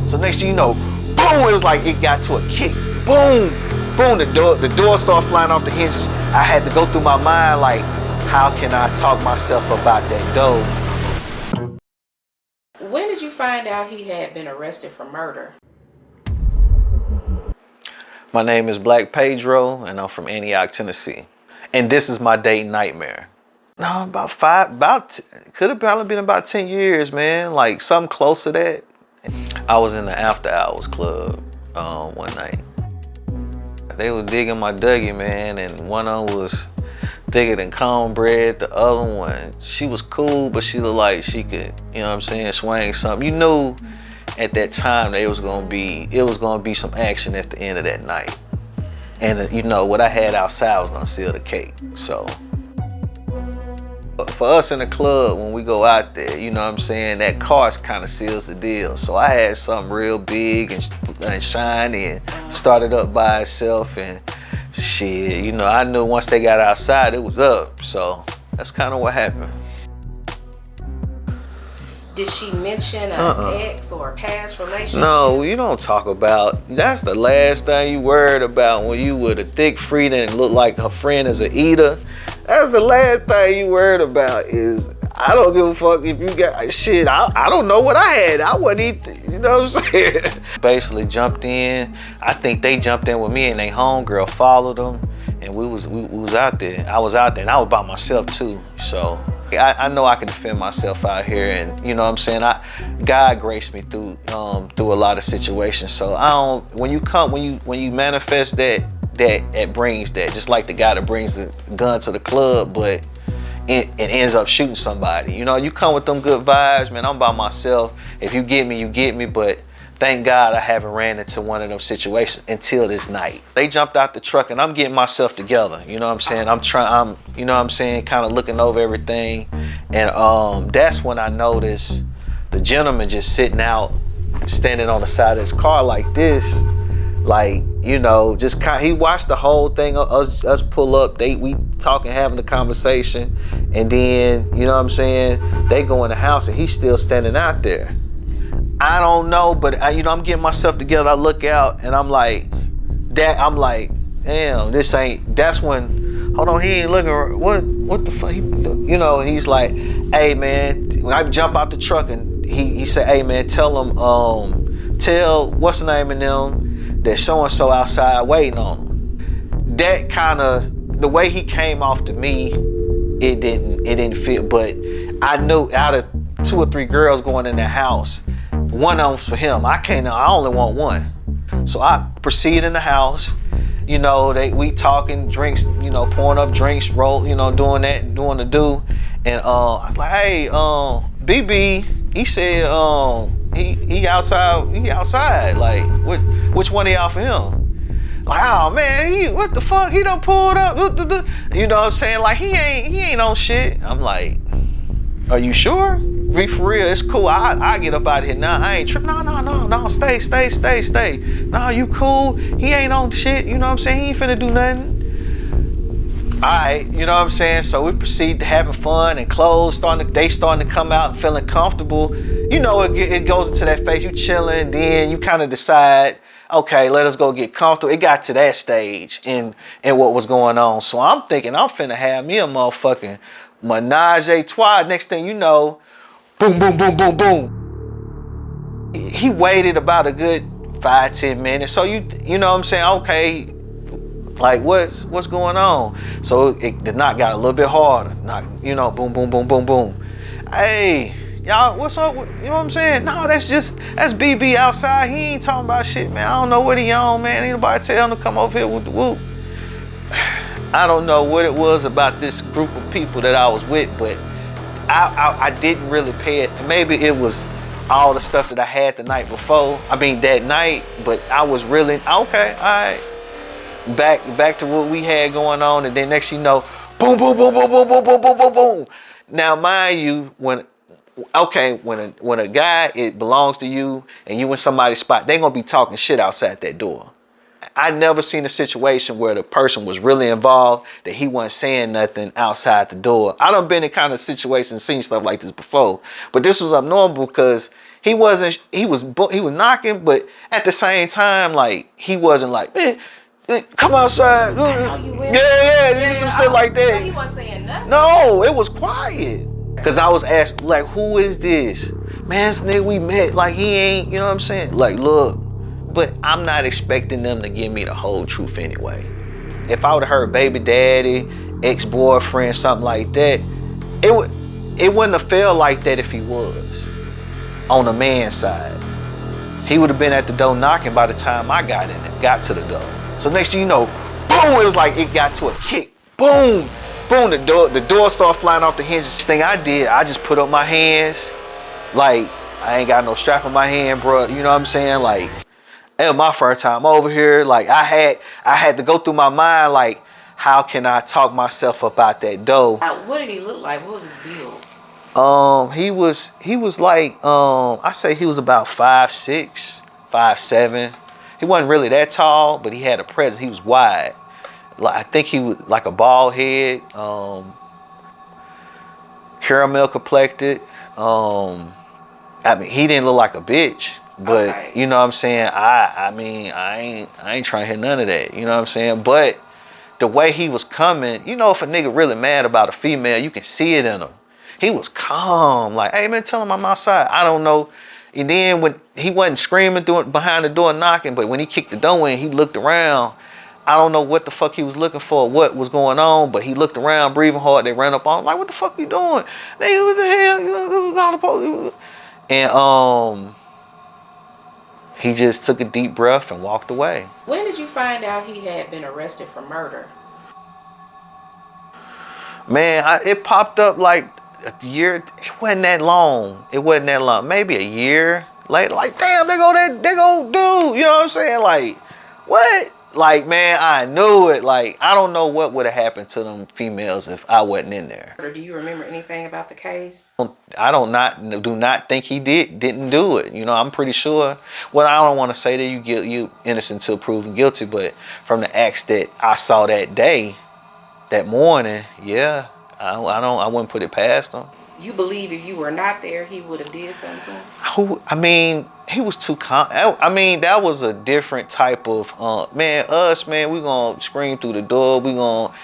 So next thing you know, boom, it was like it got to a kick. Boom, boom, the door started flying off the hinges. I had to go through my mind like, how can I talk myself about that door? When did you find out he had been arrested for murder? My name is Black Pedro, and I'm from Antioch, Tennessee. And this is my date nightmare. No, could have probably been about 10 years, man. Like something close to that. I was in the after hours club one night. They were digging my Dougie, man, and one of them was thicker than cornbread. The other one, she was cool, but she looked like she could, you know what I'm saying, swing something. You knew at that time that it was gonna be some action at the end of that night. And you know, what I had outside was gonna seal the cake. So for us in the club, when we go out there, you know what I'm saying, that car kind of seals the deal. So I had something real big and shiny and started up by itself, and shit, you know, I knew once they got outside, it was up. So that's kind of what happened. Did she mention an ex or a past relationship? No, you don't talk about, that's the last thing you worried about when you with a thick freak and look like her friend is a eater. That's the last thing you worried about is, I don't give a fuck if you got shit. I don't know what I had. I wasn't eating, you know what I'm saying? Basically jumped in. I think they jumped in with me and they homegirl followed them, and we was out there. I was out there and I was by myself too. So I know I can defend myself out here, and you know what I'm saying. God graced me through a lot of situations. So I don't. When you manifest that brings that, just like the guy that brings the gun to the club, but it ends up shooting somebody. You know, you come with them good vibes, man. I'm by myself. If you get me, you get me. But thank God I haven't ran into one of those situations until this night. They jumped out the truck and I'm getting myself together. You know what I'm saying? I'm you know what I'm saying, kind of looking over everything. And that's when I noticed the gentleman just sitting out, standing on the side of his car like this. Like, you know, just he watched the whole thing, us pull up, we talking, having a conversation, and then, you know what I'm saying, they go in the house and he's still standing out there. I don't know, but I'm getting myself together. I look out and I'm like, damn, this ain't, that's when, hold on, he ain't looking, what the fuck, you know, and he's like, hey man, when I jump out the truck and he said, hey man, tell him, tell, what's the name of them, that so-and-so outside waiting on him. That kind of, the way he came off to me, it didn't fit, but I knew out of 2 or 3 girls going in the house, one of them's for him. I only want one. So I proceed in the house, you know, we talking, drinks, you know, pouring up drinks, roll, you know, doing the do. And I was like, hey, BB, he said, he outside, like, which one of y'all for him? Like, oh man, what the fuck, he done pulled up, you know what I'm saying, like, he ain't on shit. I'm like, are you sure? Be for real, it's cool, I get up out of here now, I ain't tripping, no, stay, no, you cool, he ain't on shit, you know what I'm saying, he ain't finna do nothing. Alright, you know what I'm saying? So we proceed to having fun, and clothes starting to come out, feeling comfortable. You know, it goes into that phase, you chilling, then you kind of decide, okay, let us go get comfortable. It got to that stage in what was going on. So I'm thinking I'm finna have me a motherfucking menage a trois. Next thing you know, boom, boom, boom, boom, boom. He waited about a good 5-10 minutes. So you know what I'm saying? Okay, like what's going on? So the knock got a little bit harder. Knock, you know, boom, boom, boom, boom, boom. Hey, y'all, what's up? You know what I'm saying? No, that's BB outside. He ain't talking about shit, man. I don't know what he on, man. Ain't nobody tell him to come over here with the whoop. I don't know what it was about this group of people that I was with, but I didn't really pay it. Maybe it was all the stuff that I had the night before. I mean, that night, but I was really, okay, all right. Back to what we had going on, and then next you know, boom, boom, boom, boom, boom, boom, boom, boom, boom, boom. Now, mind you, when a guy, it belongs to you, and you in somebody's spot, they gonna be talking shit outside that door. I never seen a situation where the person was really involved, that he wasn't saying nothing outside the door. I done been in kind of situations, seen stuff like this before, but this was abnormal because he wasn't. He was knocking, but at the same time, like he wasn't like, man, come outside. I know you will. Yeah, some shit like So that. he wasn't saying nothing. No, it was quiet. Cause I was asked, like, who is this? Man, this nigga we met, like he ain't, you know what I'm saying? Like, look, but I'm not expecting them to give me the whole truth anyway. If I would have heard baby daddy, ex-boyfriend, something like that, it wouldn't have felt like that if he was on the man's side. He would have been at the door knocking by the time I got to the door. So next thing you know, boom, it was like it got to a kick. Boom, boom, the door started flying off the hinges. Thing I did, I just put up my hands, like I ain't got no strap on my hand, bro. You know what I'm saying? Like, it was my first time over here. Like I had to go through my mind, like, how can I talk myself up out that door? What did he look like? What was his build? He was like, I say he was about 5'6", 5'7". He wasn't really that tall, but he had a presence. He was wide. Like, I think he was like a bald head, caramel complected. I mean, he didn't look like a bitch, but okay. You know what I'm saying? I mean, I ain't trying to hear none of that. You know what I'm saying? But the way he was coming, you know, if a nigga really mad about a female, you can see it in him. He was calm, like, hey man, tell him I'm outside. I don't know. And then when he wasn't screaming behind the door knocking, but when he kicked the door in, he looked around. I don't know what the fuck he was looking for, what was going on, but he looked around, breathing hard. They ran up on him, like, what the fuck you doing? Nigga, what the hell? You got the police. And he just took a deep breath and walked away. When did you find out he had been arrested for murder? Man, it popped up like a year. It wasn't that long. Maybe a year. Like damn, they go dude. You know what I'm saying? Like, what? Like, man, I knew it. Like, I don't know what would have happened to them females if I wasn't in there. Or do you remember anything about the case? I do not think he didn't do it. You know, I'm pretty sure. Well, I don't want to say that you innocent till proven guilty, but from the acts that I saw that day, that morning, yeah, I wouldn't put it past him. You believe if you were not there, he would have did something to him? I mean, he was too calm. I mean, that was a different type of, man, we gonna scream through the door.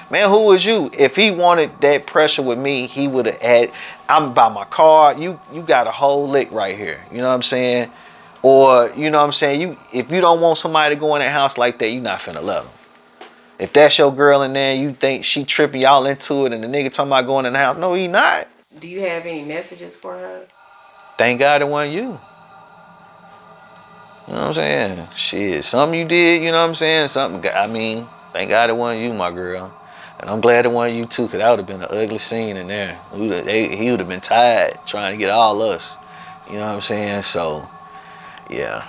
Man, who was you? If he wanted that pressure with me, he would have had, I'm by my car. You got a whole lick right here. You know what I'm saying? Or, you know what I'm saying? If you don't want somebody to go in that house like that, you're not finna let them. If that's your girl in there, you think she tripping y'all into it and the nigga talking about going in the house. No, he not. Do you have any messages for her? Thank God it wasn't you. You know what I'm saying? Shit, something you did, you know what I'm saying? Thank God it wasn't you, my girl. And I'm glad it wasn't you too, because that would have been an ugly scene in there. He would have been tired trying to get all us. You know what I'm saying? So, yeah.